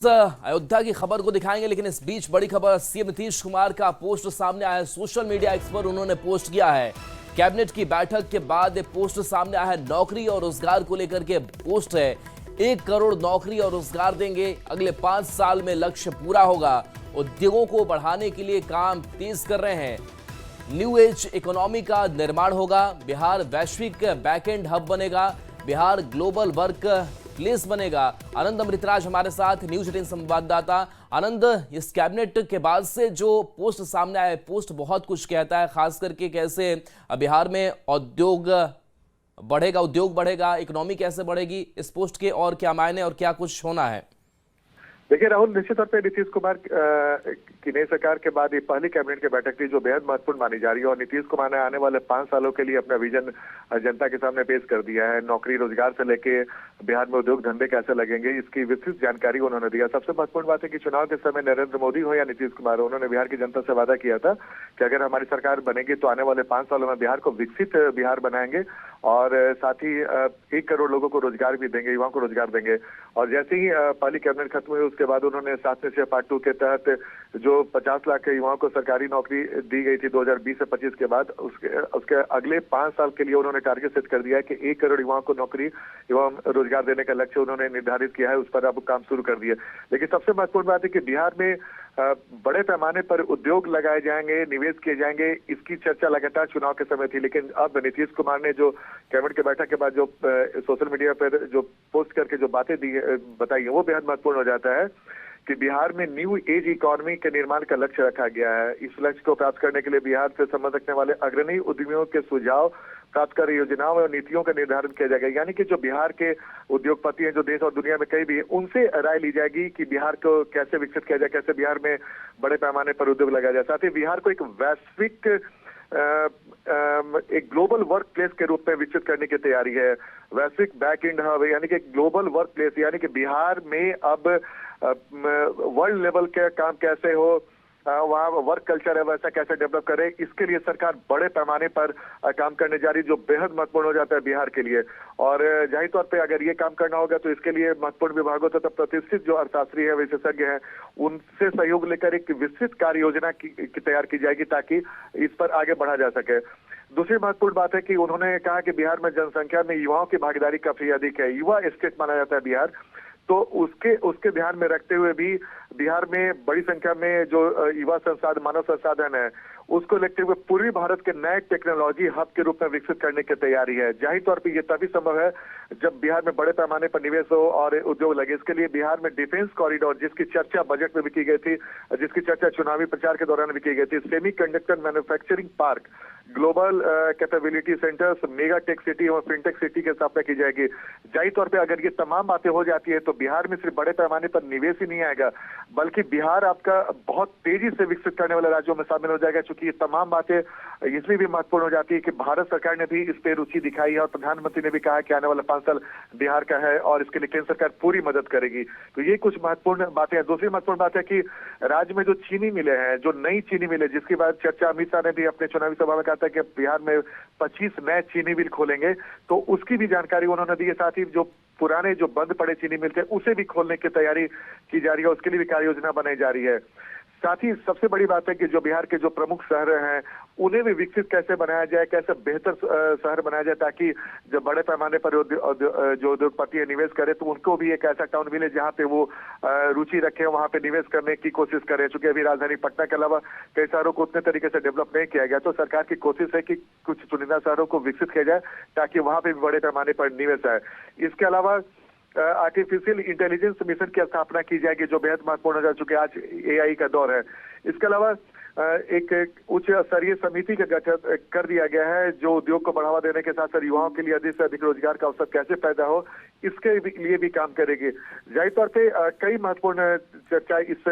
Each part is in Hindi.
अयोध्या की खबर को दिखाएंगे, लेकिन इस बीच बड़ी खबर सीएम नीतीश कुमार का पोस्ट सामने आया है। सोशल मीडिया एक्स पर उन्होंने पोस्ट किया है। कैबिनेट की बैठक के बाद ये पोस्ट सामने आया है। नौकरी और रोजगार को लेकर के पोस्ट है। 1 करोड़ नौकरी और रोजगार देंगे, अगले 5 साल में लक्ष्य पूरा होगा। उद्योगों को बढ़ाने के लिए काम तेज कर रहे हैं। न्यू एज इकोनॉमी का निर्माण होगा। बिहार वैश्विक बैकएंड हब बनेगा। बिहार ग्लोबल वर्क प्लेस बनेगा। आनंद अमृतराज हमारे साथ, न्यूज 18 संवाददाता। आनंद, इस कैबिनेट के बाद से जो पोस्ट सामने आया है, पोस्ट बहुत कुछ कहता है, खास करके कैसे बिहार में उद्योग बढ़ेगा, इकोनॉमी कैसे बढ़ेगी। इस पोस्ट के और क्या मायने और क्या कुछ होना है? देखिए राहुल, निश्चित तौर पे नीतीश कुमार की नई सरकार के बाद ये पहली कैबिनेट की बैठक थी जो बेहद महत्वपूर्ण मानी जा रही है। और नीतीश कुमार ने आने वाले 5 सालों के लिए अपना विजन जनता के सामने पेश कर दिया है। नौकरी रोजगार से लेके बिहार में उद्योग धंधे कैसे लगेंगे, इसकी विस्तृत जानकारी उन्होंने दिया। सबसे महत्वपूर्ण बात है कि चुनाव के समय नरेंद्र मोदी हो या नीतीश कुमार हो, उन्होंने बिहार की जनता से वादा किया था कि अगर हमारी सरकार बनेगी तो आने वाले 5 सालों में बिहार को विकसित बिहार बनाएंगे और साथ ही 1 करोड़ लोगों को रोजगार भी देंगे, युवाओं को रोजगार देंगे। और जैसे ही पहली कैबिनेट खत्म हुई, उसके बाद उन्होंने 7 में से पार्ट 2 के तहत जो 50 लाख के युवाओं को सरकारी नौकरी दी गई थी 2020 से 25 के बाद, उसके अगले 5 साल के लिए उन्होंने टारगेट सेट कर दिया है कि 1 करोड़ युवाओं को नौकरी एवं रोजगार देने का लक्ष्य उन्होंने निर्धारित किया है। उस पर अब काम शुरू कर दिया। लेकिन सबसे महत्वपूर्ण बात है कि बिहार में बड़े पैमाने पर उद्योग लगाए जाएंगे, निवेश किए जाएंगे, इसकी चर्चा लगातार चुनाव के समय थी। लेकिन अब नीतीश कुमार ने जो कैबिनेट की बैठक के बाद जो सोशल मीडिया पर जो पोस्ट करके जो बातें बताई है, वो बेहद महत्वपूर्ण हो जाता है कि बिहार में न्यू एज इकोनॉमी के निर्माण का लक्ष्य रखा गया है। इस लक्ष्य को प्राप्त करने के लिए बिहार से संबंध रखने वाले अग्रणी उद्यमियों के सुझाव प्राप्त कर योजनाओं और नीतियों का निर्धारण किया जाएगा। यानी कि जो बिहार के उद्योगपति हैं, जो देश और दुनिया में कई भी है, उनसे राय ली जाएगी कि बिहार को कैसे विकसित किया जाए, कैसे बिहार में बड़े पैमाने पर उद्योग लगाया जाए। साथ ही बिहार को एक वैश्विक एक ग्लोबल वर्क प्लेस के रूप में विकसित करने की तैयारी है। वैश्विक बैक एंड हब यानी कि ग्लोबल वर्क प्लेस, यानी कि बिहार में अब वर्ल्ड लेवल के काम कैसे हो, वहाँ वर्क कल्चर है वैसा कैसे डेवलप करे, इसके लिए सरकार बड़े पैमाने पर काम करने जा रही है, जो बेहद महत्वपूर्ण हो जाता है बिहार के लिए। और जाहिर तौर पे अगर ये काम करना होगा तो इसके लिए महत्वपूर्ण विभागों तथा प्रतिष्ठित जो अर्थशास्त्री है, विशेषज्ञ हैं, उनसे सहयोग लेकर एक विस्तृत कार्य योजना की तैयार की जाएगी ताकि इस पर आगे बढ़ा जा सके। दूसरी महत्वपूर्ण बात है कि उन्होंने कहा कि बिहार में जनसंख्या में युवाओं की भागीदारी काफी अधिक है। युवा स्टेट माना जाता है बिहार, तो उसके ध्यान में रखते हुए भी बिहार में बड़ी संख्या में जो युवा संसाधन, मानव संसाधन है, उसको लेते हुए पूर्वी भारत के नए टेक्नोलॉजी हब के रूप में विकसित करने की तैयारी है। जाहिर तौर पे ये तभी संभव है जब बिहार में बड़े पैमाने पर निवेश हो और उद्योग लगे। इसके लिए बिहार में डिफेंस कॉरिडोर, जिसकी चर्चा बजट में भी की गई थी, जिसकी चर्चा चुनावी प्रचार के दौरान भी की गई थी, semiconductor manufacturing park, global capability centres, mega tech city और फिनटेक सिटी की स्थापना की जाएगी। जाहिर तौर पे अगर ये तमाम बातें हो जाती है तो बिहार में सिर्फ बड़े पैमाने पर निवेश ही नहीं आएगा, बल्कि बिहार आपका बहुत तेजी से विकसित करने वाले राज्यों में शामिल हो जाएगा। क्योंकि ये तमाम बातें इसलिए भी महत्वपूर्ण हो जाती है कि भारत सरकार ने भी इस पे रुचि दिखाई है और प्रधानमंत्री ने भी कहा कि आने वाला 5 साल बिहार का है और इसके लिए केंद्र सरकार पूरी मदद करेगी। तो ये कुछ महत्वपूर्ण बातें हैं। दूसरी महत्वपूर्ण बात है कि राज्य में जो चीनी मिले हैं, जो नई चीनी मिले, जिसके बाद चर्चा अमित शाह ने भी अपने चुनावी सभा में कहा था कि बिहार में 25 नए चीनी मिल खोलेंगे, तो उसकी भी जानकारी उन्होंने दी है। साथ ही जो पुराने जो बंद पड़े चीनी मिल थे उसे भी खोलने की तैयारी की जा रही है, उसके लिए भी कार्य योजना बनाई जा रही है। साथ ही सबसे बड़ी बात है कि जो बिहार के जो प्रमुख शहर हैं उन्हें भी विकसित कैसे बनाया जाए, कैसे बेहतर शहर बनाया जाए, ताकि जब बड़े पैमाने पर जो उद्योगपति निवेश करे तो उनको भी एक ऐसा टाउन मिले जहाँ पे वो रुचि रखे, वहाँ पे निवेश करने की कोशिश करें। चूंकि अभी राजधानी पटना के अलावा कई शहरों को उतने तरीके से डेवलप नहीं किया गया, तो सरकार की कोशिश है कि कुछ चुनिंदा शहरों को विकसित किया जाए ताकि वहाँ पे भी बड़े पैमाने पर निवेश आए। इसके अलावा आर्टिफिशियल इंटेलिजेंस मिशन की स्थापना की जाएगी, जो बेहद महत्वपूर्ण हो जा चुके। आज एआई का दौर है। इसके अलावा एक उच्च स्तरीय समिति का गठन कर दिया गया है, जो उद्योग को बढ़ावा देने के साथ साथ युवाओं के लिए अधिक से अधिक रोजगार का अवसर कैसे पैदा हो, इसके लिए भी काम करेगी। जाहिर तौर पे कई महत्वपूर्ण चर्चा इस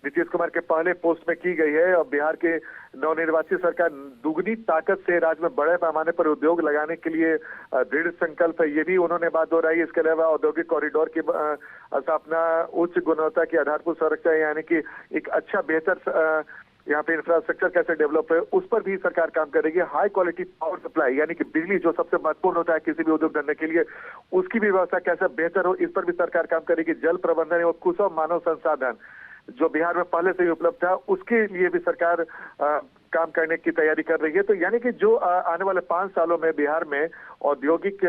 नीतीश कुमार के पहले पोस्ट में की गई है। और बिहार के नवनिर्वाचित सरकार दुगनी ताकत से राज्य में बड़े पैमाने पर उद्योग लगाने के लिए दृढ़ संकल्प है, ये भी उन्होंने बात दोहराई। इसके अलावा औद्योगिक कॉरिडोर की स्थापना, उच्च गुणवत्ता की आधारभूत संरचना, यानी कि एक अच्छा बेहतर यहाँ पे इंफ्रास्ट्रक्चर कैसे डेवलप है, उस पर भी सरकार काम करेगी। हाई क्वालिटी पावर सप्लाई यानी कि बिजली जो सबसे महत्वपूर्ण होता है किसी भी उद्योग धंधे के लिए, उसकी भी व्यवस्था कैसे बेहतर हो, इस पर भी सरकार काम करेगी। जल प्रबंधन और कुशल मानव संसाधन जो बिहार में पहले से ही उपलब्ध था, उसके लिए भी सरकार काम करने की तैयारी कर रही है। तो यानी कि जो आने वाले 5 सालों में बिहार में औद्योगिक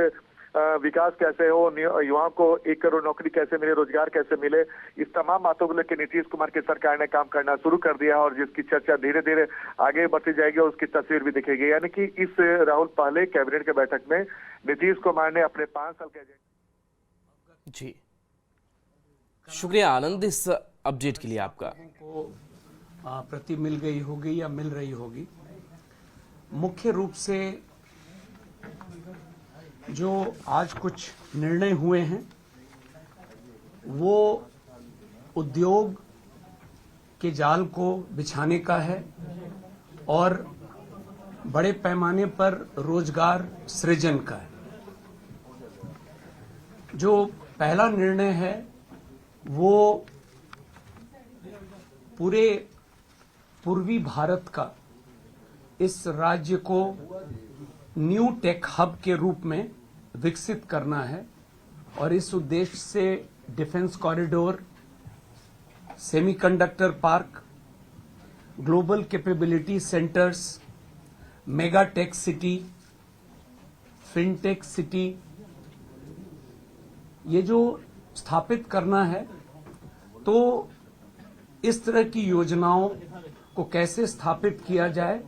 विकास कैसे हो, युवाओं को 1 करोड़ नौकरी कैसे मिले, रोजगार कैसे मिले, इस तमाम बातों को लेकर नीतीश कुमार की सरकार ने काम करना शुरू कर दिया और जिसकी चर्चा धीरे धीरे आगे बढ़ती जाएगी और उसकी तस्वीर भी दिखेगी। यानी कि इस राहुल पहले कैबिनेट के बैठक में नीतीश कुमार ने अपने 5 साल के जी शुक्रिया आनंद इस अपडेट के लिए आपका। को प्रति मिल गई होगी या मिल रही होगी। मुख्य रूप से जो आज कुछ निर्णय हुए हैं वो उद्योग के जाल को बिछाने का है और बड़े पैमाने पर रोजगार सृजन का है। जो पहला निर्णय है वो पूरे पूर्वी भारत का इस राज्य को न्यू टेक हब के रूप में विकसित करना है और इस उद्देश्य से defence corridor, semiconductor park, global capability centres, mega tech city, fintech city, ये जो स्थापित करना है, तो इस तरह की योजनाओं को कैसे स्थापित किया जाए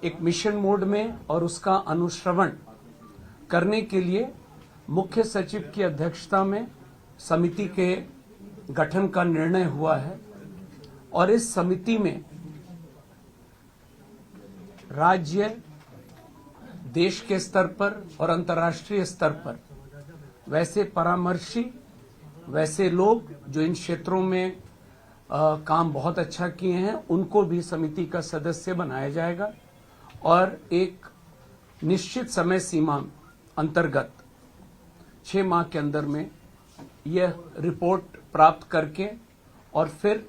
एक मिशन मोड में और उसका अनुश्रवण करने के लिए मुख्य सचिव की अध्यक्षता में समिति के गठन का निर्णय हुआ है और इस समिति में राज्य, देश के स्तर पर और अंतर्राष्ट्रीय स्तर पर वैसे परामर्शी, वैसे लोग जो इन क्षेत्रों में काम बहुत अच्छा किए हैं, उनको भी समिति का सदस्य बनाया जाएगा और एक निश्चित समय सीमा अंतर्गत 6 माह के अंदर में यह रिपोर्ट प्राप्त करके और फिर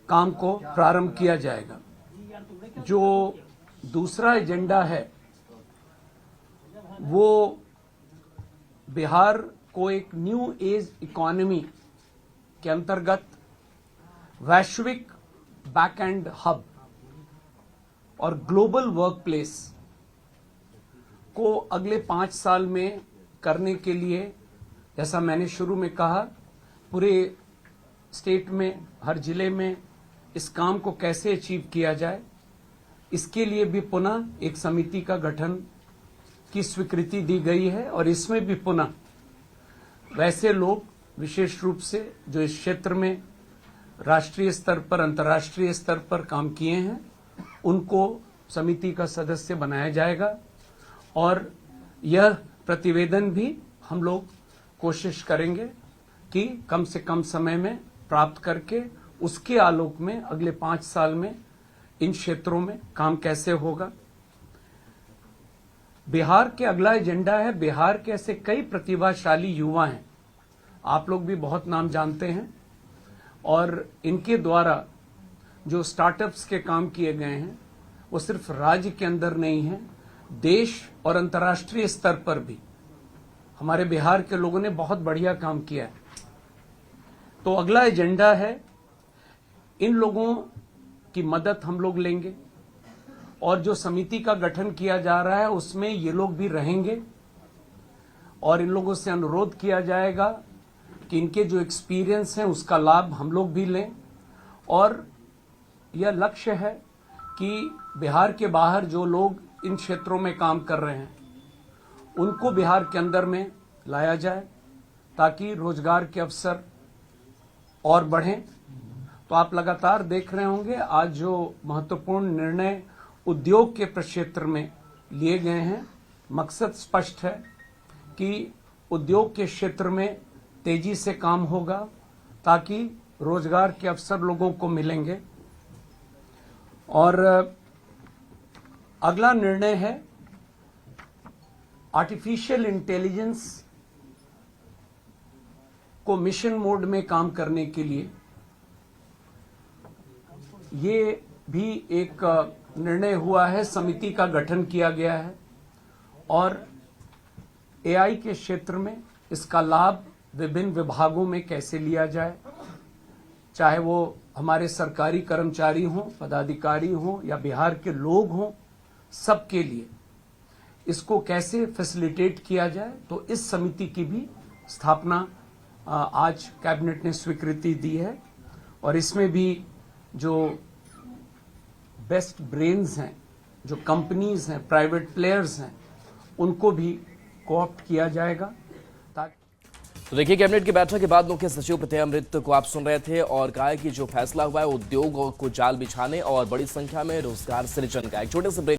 काम को प्रारंभ किया जाएगा। जो दूसरा एजेंडा है वो बिहार को एक न्यू एज इकोनॉमी के अंतर्गत वैश्विक बैक एंड हब और ग्लोबल वर्क प्लेस को अगले 5 साल में करने के लिए, जैसा मैंने शुरू में कहा, पूरे स्टेट में, हर जिले में इस काम को कैसे अचीव किया जाए, इसके लिए भी पुनः एक समिति का गठन की स्वीकृति दी गई है और इसमें भी पुनः वैसे लोग विशेष रूप से जो इस क्षेत्र में राष्ट्रीय स्तर पर, अंतर्राष्ट्रीय स्तर पर काम किए हैं, उनको समिति का सदस्य बनाया जाएगा और यह प्रतिवेदन भी हम लोग कोशिश करेंगे कि कम से कम समय में प्राप्त करके उसके आलोक में अगले 5 साल में इन क्षेत्रों में काम कैसे होगा। बिहार के अगला एजेंडा है, बिहार के ऐसे कई प्रतिभाशाली युवा हैं, आप लोग भी बहुत नाम जानते हैं, और इनके द्वारा जो स्टार्टअप्स के काम किए गए हैं वो सिर्फ राज्य के अंदर नहीं है, देश और अंतर्राष्ट्रीय स्तर पर भी हमारे बिहार के लोगों ने बहुत बढ़िया काम किया है। तो अगला एजेंडा है, इन लोगों की मदद हम लोग लेंगे और जो समिति का गठन किया जा रहा है उसमें ये लोग भी रहेंगे और इन लोगों से अनुरोध किया जाएगा कि इनके जो एक्सपीरियंस है उसका लाभ हम लोग भी लें और यह लक्ष्य है कि बिहार के बाहर जो लोग इन क्षेत्रों में काम कर रहे हैं उनको बिहार के अंदर में लाया जाए ताकि रोजगार के अवसर और बढ़ें। तो आप लगातार देख रहे होंगे आज जो महत्वपूर्ण निर्णय उद्योग के प्रक्षेत्र में लिए गए हैं, मकसद स्पष्ट है कि उद्योग के क्षेत्र में तेजी से काम होगा ताकि रोजगार के अवसर लोगों को मिलेंगे। और अगला निर्णय है आर्टिफिशियल इंटेलिजेंस को मिशन मोड में काम करने के लिए ये भी एक निर्णय हुआ है, समिति का गठन किया गया है और एआई के क्षेत्र में इसका लाभ विभिन्न विभागों में कैसे लिया जाए, चाहे वो हमारे सरकारी कर्मचारी हों, पदाधिकारी हों या बिहार के लोग हों, सबके लिए इसको कैसे फैसिलिटेट किया जाए। तो इस समिति की भी स्थापना आज कैबिनेट ने स्वीकृति दी है और इसमें भी जो बेस्ट ब्रेन्स हैं, जो कंपनीज हैं, प्राइवेट प्लेयर्स हैं, उनको भी कोऑप्ट किया जाएगा। तो देखिए, कैबिनेट की बैठक के बाद मुख्य सचिव प्रत्यय अमृत को आप सुन रहे थे और कहा कि जो फैसला हुआ है उद्योग को जाल बिछाने और बड़ी संख्या में रोजगार सृजन का। एक छोटे से ब्रेक